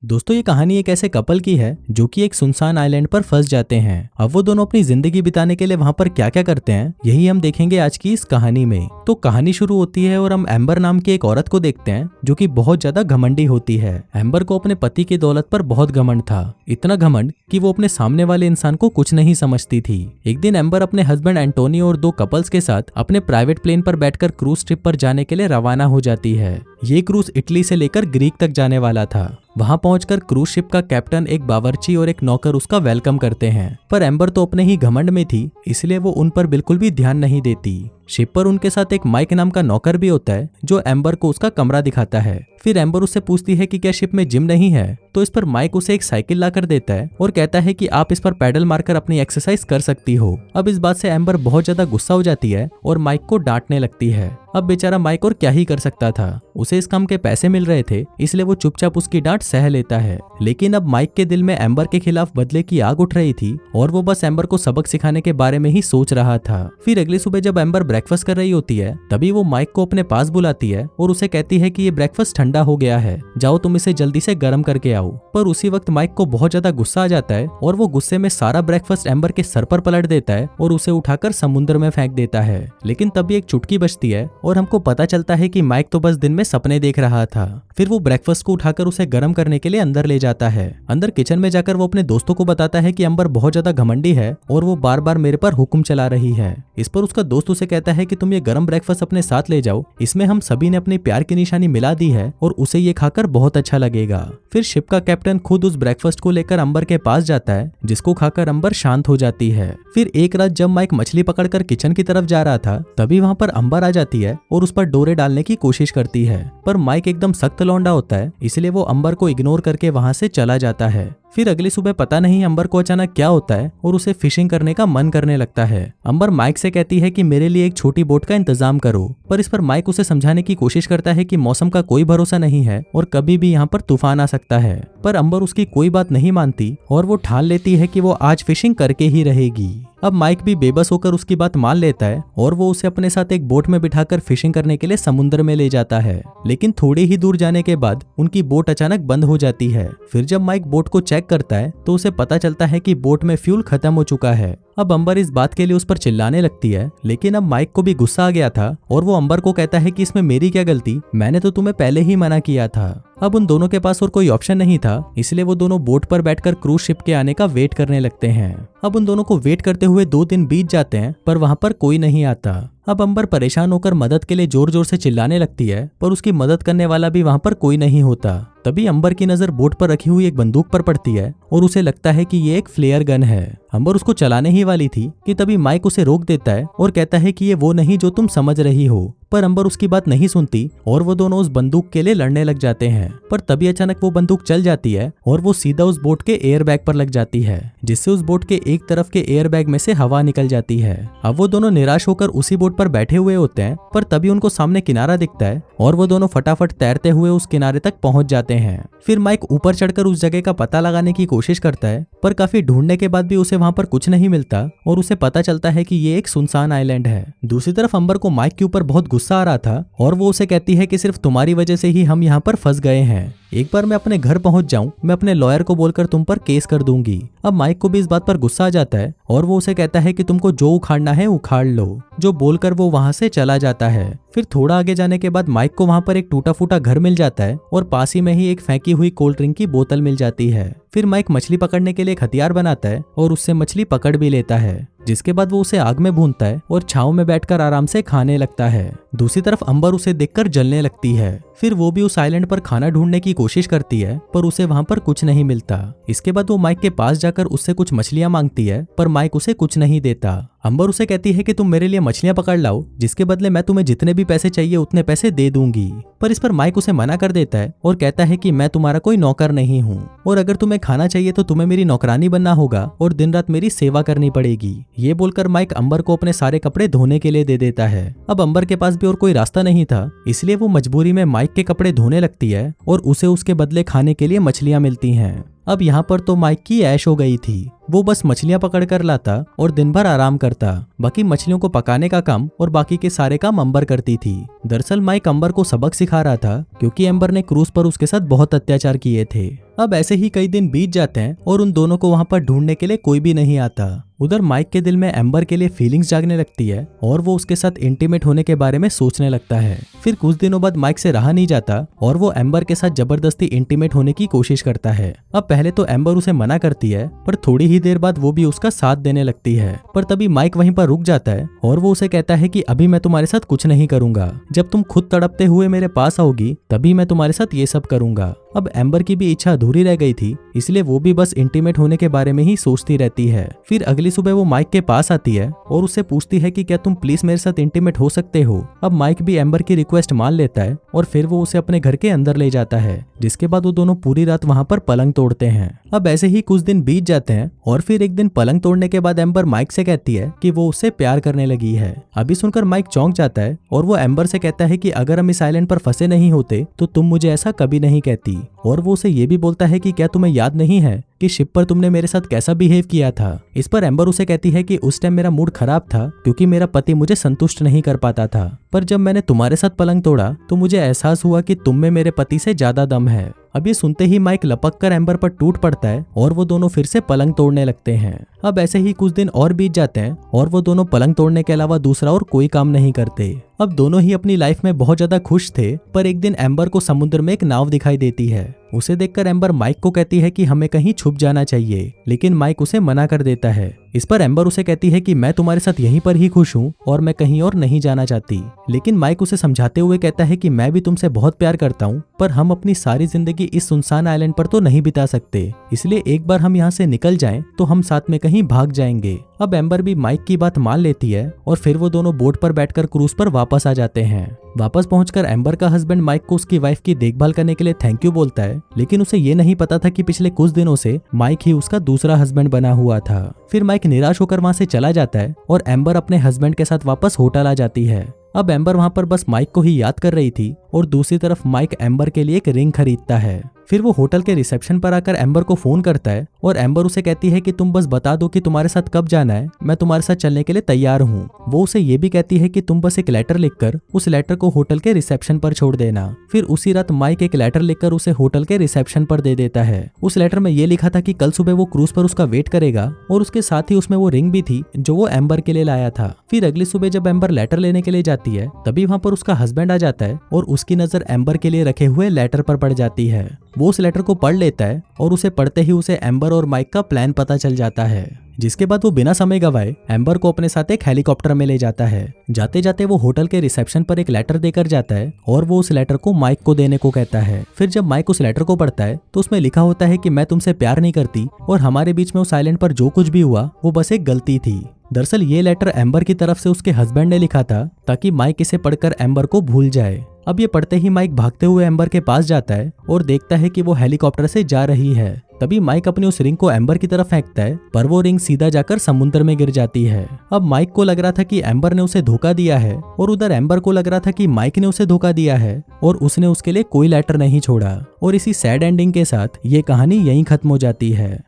दोस्तों ये कहानी एक ऐसे कपल की है जो कि एक सुनसान आइलैंड पर फंस जाते हैं। अब वो दोनों अपनी जिंदगी बिताने के लिए वहां पर क्या क्या करते हैं यही हम देखेंगे आज की इस कहानी में। तो कहानी शुरू होती है और हम एम्बर नाम की एक औरत को देखते हैं जो कि बहुत ज्यादा घमंडी होती है। एम्बर को अपने पति की दौलत पर बहुत घमंड था, इतना घमंड कि वो अपने सामने वाले इंसान को कुछ नहीं समझती थी। एक दिन एम्बर अपने हस्बैंड एंटोनियो और दो कपल्स के साथ अपने प्राइवेट प्लेन पर बैठकर क्रूज ट्रिप पर जाने के लिए रवाना हो जाती है। ये क्रूज इटली से लेकर ग्रीक तक जाने वाला था। वहां पहुंचकर क्रूज शिप का कैप्टन, एक बावर्ची और एक नौकर उसका वेलकम करते हैं, पर एम्बर तो अपने ही घमंड में थी इसलिए वो उन पर बिल्कुल भी ध्यान नहीं देती। शिप पर उनके साथ एक माइक नाम का नौकर भी होता है जो एम्बर को उसका कमरा दिखाता है। फिर एम्बर उससे पूछती है कि क्या शिप में जिम नहीं है, तो इस पर माइक उसे एक साइकिल लाकर देता है और कहता है कि आप इस पर पैडल मारकर अपनी एक्सरसाइज कर सकती हो। अब इस बात से एम्बर बहुत ज्यादा गुस्सा हो जाती है और माइक को डांटने लगती है। अब बेचारा माइक और क्या ही कर सकता था, उसे इस काम के पैसे मिल रहे थे इसलिए वो चुपचाप उसकी डांट सह लेता है। लेकिन अब माइक के दिल में एम्बर के खिलाफ बदले की आग उठ रही थी और वो बस एम्बर को सबक सिखाने के बारे में ही सोच रहा था। फिर अगली सुबह जब एम्बर ब्रेकफास्ट कर रही होती है तभी वो माइक को अपने पास बुलाती है और उसे कहती है कि ये ब्रेकफास्ट ठंडा हो गया है, जाओ तुम इसे जल्दी से गर्म करके आओ। पर उसी वक्त माइक को बहुत ज्यादा गुस्सा आ जाता है और वो गुस्से में सारा ब्रेकफास्ट एम्बर के सर पर पलट देता है और उसे उठाकर समुद्र में फेंक देता है। लेकिन तभी एक चुटकी बजती है और हमको पता चलता है कि माइक तो बस दिन में सपने देख रहा था। फिर वो ब्रेकफास्ट को उठाकर उसे गर्म करने के लिए अंदर ले जाता है। अंदर किचन में जाकर वो अपने दोस्तों को बताता है कि एम्बर बहुत ज्यादा घमंडी है और वो बार बार मेरे पर हुक्म चला रही है। इस पर उसका दोस्त उसे कहता है कि तुम ये गर्म ब्रेकफास्ट अपने साथ ले जाओ, इसमें हम सभी ने अपने प्यार की निशानी मिला दी है और उसे ये खाकर बहुत अच्छा लगेगा। फिर शिप का कैप्टन खुद उस ब्रेकफास्ट को लेकर अंबर के पास जाता है जिसको खाकर अंबर शांत हो जाती है। फिर एक रात जब माइक मछली पकड़कर किचन की तरफ जा रहा था तभी वहां पर अंबर आ जाती है और उस पर डोरे डालने की कोशिश करती है, पर माइक एकदम सख्त लौंडा होता है इसलिए वो अंबर को इग्नोर करके वहां से चला जाता है। फिर अगली सुबह पता नहीं अंबर को अचानक क्या होता है और उसे फिशिंग करने का मन करने लगता है। अंबर माइक से कहती है कि मेरे लिए एक छोटी बोट का इंतजाम करो, पर इस पर माइक उसे समझाने की कोशिश करता है कि मौसम का कोई भरोसा नहीं है और कभी भी यहाँ पर तूफान आ सकता है। पर अंबर उसकी कोई बात नहीं मानती और वो ठान लेती है कि वो आज फिशिंग करके ही रहेगी। अब माइक भी बेबस होकर उसकी बात मान लेता है और वो उसे अपने साथ एक बोट में बिठाकर फिशिंग करने के लिए समुद्र में ले जाता है। लेकिन थोड़ी ही दूर जाने के बाद उनकी बोट अचानक बंद हो जाती है। फिर जब माइक बोट को चेक करता है तो उसे पता चलता है कि बोट में फ्यूल खत्म हो चुका है। अब अंबर इस बात के लिए उस पर चिल्लाने लगती है, लेकिन अब माइक को भी गुस्सा आ गया था और वो अंबर को कहता है कि इसमें मेरी क्या गलती, मैंने तो तुम्हें पहले ही मना किया था। अब उन दोनों के पास और कोई ऑप्शन नहीं था इसलिए वो दोनों बोट पर बैठकर क्रूज शिप के आने का वेट करने लगते हैं। अब उन दोनों को वेट करते हुए 2 दिन बीत जाते हैं पर वहां पर कोई नहीं आता। अब अंबर परेशान होकर मदद के लिए जोर जोर से चिल्लाने लगती है पर उसकी मदद करने वाला भी वहां पर कोई नहीं होता। तभी अंबर की नजर बोट पर रखी हुई एक बंदूक पर पड़ती है और उसे लगता है कि ये एक फ्लेयर गन है। अंबर उसको चलाने ही वाली थी कि तभी माइक उसे रोक देता है और कहता है कि ये वो नहीं जो तुम समझ रही हो, पर अंबर उसकी बात नहीं सुनती और वो दोनों उस बंदूक के लिए लड़ने लग जाते हैं। पर तभी अचानक वो बंदूक चल जाती है और वो सीधा उस बोट के एयर बैग पर लग जाती है जिससे उस बोट के एक तरफ के एयर बैग में से हवा निकल जाती है। अब वो दोनों निराश होकर उसी बोट पर बैठे हुए होते हैं पर तभी उनको सामने किनारा दिखता है और वो दोनों फटाफट तैरते हुए उस किनारे तक पहुंच जाते हैं। फिर माइक ऊपर चढ़कर उस जगह का पता लगाने की कोशिश करता है पर काफी ढूंढने के बाद भी उसे वहां पर कुछ नहीं मिलता और उसे पता चलता है कि ये एक सुनसान आइलैंड है। दूसरी तरफ अंबर को माइक के ऊपर बहुत गुस्सा आ रहा था और वो उसे कहती है कि सिर्फ तुम्हारी वजह से ही हम यहाँ पर फंस गए हैं, एक बार मैं अपने घर पहुंच जाऊं मैं अपने लॉयर को बोलकर तुम पर केस कर दूंगी। अब माइक को भी इस बात पर गुस्सा आ जाता है और वो उसे कहता है कि तुमको जो उखाड़ना है उखाड़ लो, जो बोलकर वो वहां से चला जाता है। फिर थोड़ा आगे जाने के बाद माइक को वहां पर एक टूटा फूटा घर मिल जाता है और पास ही में ही एक फेंकी हुई कोल्ड ड्रिंक की बोतल मिल जाती है। फिर माइक मछली पकड़ने के लिए एक हथियार बनाता है और उससे मछली पकड़ भी लेता है, जिसके बाद वो उसे आग में भूनता है और छांव में बैठकर आराम से खाने लगता है। दूसरी तरफ अंबर उसे देखकर जलने लगती है। फिर वो भी उस आइलैंड पर खाना ढूंढने की कोशिश करती है पर उसे वहां पर कुछ नहीं मिलता। इसके बाद वो माइक के पास जाकर उससे कुछ मछलियां मांगती है पर माइक उसे कुछ नहीं देता। अंबर उसे कहती है कि तुम मेरे लिए मछलियां पकड़ लाओ, जिसके बदले मैं तुम्हें जितने भी पैसे चाहिए उतने पैसे दे दूंगी। पर इस पर माइक उसे मना कर देता है और कहता है कि मैं तुम्हारा कोई नौकर नहीं हूँ और अगर तुम्हें खाना चाहिए तो तुम्हें मेरी नौकरानी बनना होगा और दिन रात मेरी सेवा करनी पड़ेगी। ये बोलकर माइक अंबर को अपने सारे कपड़े धोने के लिए दे देता है। अब अंबर के पास भी और कोई रास्ता नहीं था इसलिए वो मजबूरी में माइक के कपड़े धोने लगती है और उसे उसके बदले खाने के लिए मछलियां मिलती हैं। अब यहाँ पर तो माइक की ऐश हो गई थी। वो बस मछलियां पकड़ कर लाता और दिन भर आराम करता। बाकी मछलियों को पकाने का काम और बाकी के सारे काम अंबर करती थी। दरअसल माइक अंबर को सबक सिखा रहा था क्योंकि एम्बर ने क्रूज पर उसके साथ बहुत अत्याचार किए थे। अब ऐसे ही कई दिन बीत जाते हैं और उन दोनों को वहां पर ढूंढने के लिए कोई भी नहीं आता। उधर माइक के दिल में एम्बर के लिए फीलिंग्स जागने लगती है और वो उसके साथ इंटीमेट होने के बारे में सोचने लगता है। फिर कुछ दिनों बाद माइक से रहा नहीं जाता और वो एम्बर के साथ जबरदस्ती इंटीमेट होने की कोशिश करता है। अब पहले तो एम्बर उसे मना करती है पर थोड़ी ही देर बाद वो भी उसका साथ देने लगती है। पर तभी माइक वहीं पर रुक जाता है और वो उसे कहता है कि अभी मैं तुम्हारे साथ कुछ नहीं करूंगा, जब तुम खुद तड़पते हुए मेरे पास आओगी तभी मैं तुम्हारे साथ ये सब करूंगा। अब एम्बर की भी इच्छा अधूरी रह गई थी, इसलिए वो भी बस इंटीमेट होने के बारे में ही सोचती रहती है। फिर अगली सुबह वो माइक के पास आती है और उससे पूछती है कि क्या तुम प्लीज मेरे साथ इंटीमेट हो सकते हो। अब माइक भी एम्बर की रिक्वेस्ट मान लेता है और फिर वो उसे अपने घर के अंदर ले जाता है, जिसके बाद वो दोनों पूरी रात वहां पर पलंग तोड़ते हैं। अब ऐसे ही कुछ दिन बीत जाते हैं और फिर एक दिन पलंग तोड़ने के बाद एम्बर माइक से कहती है कि वो उससे प्यार करने लगी है। अभी सुनकर माइक चौंक जाता है और वो एम्बर से कहता है कि अगर हम इस आइलैंड पर फंसे नहीं होते तो तुम मुझे ऐसा कभी नहीं कहती। और वो उसे ये भी बोलता है कि क्या तुम्हें याद नहीं है कि शिप पर तुमने मेरे साथ कैसा बिहेव किया था। इस पर एम्बर उसे कहती है कि उस टाइम मेरा मूड खराब था क्योंकि मेरा पति मुझे संतुष्ट नहीं कर पाता था, पर जब मैंने तुम्हारे साथ पलंग तोड़ा तो मुझे एहसास हुआ कि तुम में मेरे पति से ज्यादा दम है। अब ये सुनते ही माइक लपक कर एम्बर पर टूट पड़ता है और वो दोनों फिर से पलंग तोड़ने लगते हैं। अब ऐसे ही कुछ दिन और बीत जाते हैं और वो दोनों पलंग तोड़ने के अलावा दूसरा और कोई काम नहीं करते। अब दोनों ही अपनी लाइफ में बहुत ज्यादा खुश थे, पर एक दिन एम्बर को समुद्र में एक नाव दिखाई देती है। उसे देखकर एम्बर माइक को कहती है कि हमें कहीं छुप जाना चाहिए, लेकिन माइक उसे मना कर देता है। इस पर एम्बर उसे कहती है कि मैं तुम्हारे साथ यहीं पर ही खुश हूँ और मैं कहीं और नहीं जाना चाहती। लेकिन माइक उसे समझाते हुए कहता है कि मैं भी तुमसे बहुत प्यार करता हूँ, पर हम अपनी सारी जिंदगी इस सुनसान आइलैंड पर तो नहीं बिता सकते, इसलिए एक बार हम यहाँ से निकल जाएं तो हम साथ में कहीं भाग जाएंगे। अब एम्बर भी माइक की बात मान लेती है और फिर वो दोनों बोट पर बैठकर क्रूज पर वापस आ जाते हैं। वापस पहुंचकर एम्बर का हस्बैंड माइक को उसकी वाइफ की देखभाल करने के लिए थैंक यू बोलता है, लेकिन उसे ये नहीं पता था कि पिछले कुछ दिनों से माइक ही उसका दूसरा हस्बैंड बना हुआ था। फिर माइक निराश होकर वहां से चला जाता है और एम्बर अपने हस्बैंड के साथ वापस होटल आ जाती है। अब एम्बर वहां पर बस माइक को ही याद कर रही थी और दूसरी तरफ माइक एम्बर के लिए एक रिंग खरीदता है। फिर वो होटल के रिसेप्शन पर आकर एम्बर को फोन करता है और एम्बर उसे कहती है कि तुम बस बता दो कि तुम्हारे साथ कब जाना है, मैं तुम्हारे साथ चलने के लिए तैयार हूँ। वो उसे ये भी कहती है कि तुम बस एक लेटर लिखकर उस लेटर को होटल के रिसेप्शन पर छोड़ देना। फिर उसी रात माइक एक लेटर लिखकर उसे होटल के रिसेप्शन पर दे देता है। उस लेटर में ये लिखा था कि कल सुबह वो क्रूज पर उसका वेट करेगा और उसके साथ ही उसमें वो रिंग भी थी जो वो एम्बर के लिए लाया था। फिर अगली सुबह जब एम्बर लेटर लेने के लिए जाती है तभी वहां पर उसका हस्बैंड आ जाता है और उसकी नजर एम्बर के लिए रखे हुए लेटर पर पड़ जाती है। वो उस लेटर को पढ़ लेता है और उसे पढ़ते ही उसे एम्बर और माइक का प्लान पता चल जाता है, जिसके बाद वो बिना समय गवाए एम्बर को अपने साथ एक हेलीकॉप्टर में ले जाता है। जाते जाते वो होटल के रिसेप्शन पर एक लेटर देकर जाता है और वो उस लेटर को माइक को देने को कहता है। फिर जब माइक उस लेटर को पढ़ता है तो उसमें लिखा होता है कि मैं तुमसे प्यार नहीं करती और हमारे बीच में उस आइलैंड पर जो कुछ भी हुआ वो बस एक गलती थी। दरअसल ये लेटर एम्बर की तरफ से उसके हस्बैंड ने लिखा था ताकि माइक इसे पढ़कर एम्बर को भूल जाए। अब ये पढ़ते ही माइक भागते हुए एम्बर के पास जाता है और देखता है कि वो हेलीकॉप्टर से जा रही है। तभी माइक अपनी उस रिंग को एम्बर की तरफ फेंकता है, पर वो रिंग सीधा जाकर समुद्र में गिर जाती है। अब माइक को लग रहा था कि एम्बर ने उसे धोखा दिया है और उधर एम्बर को लग रहा था कि माइक ने उसे धोखा दिया है और उसने उसके लिए कोई लेटर नहीं छोड़ा। और इसी सैड एंडिंग के साथ ये कहानी यहीं खत्म हो जाती है।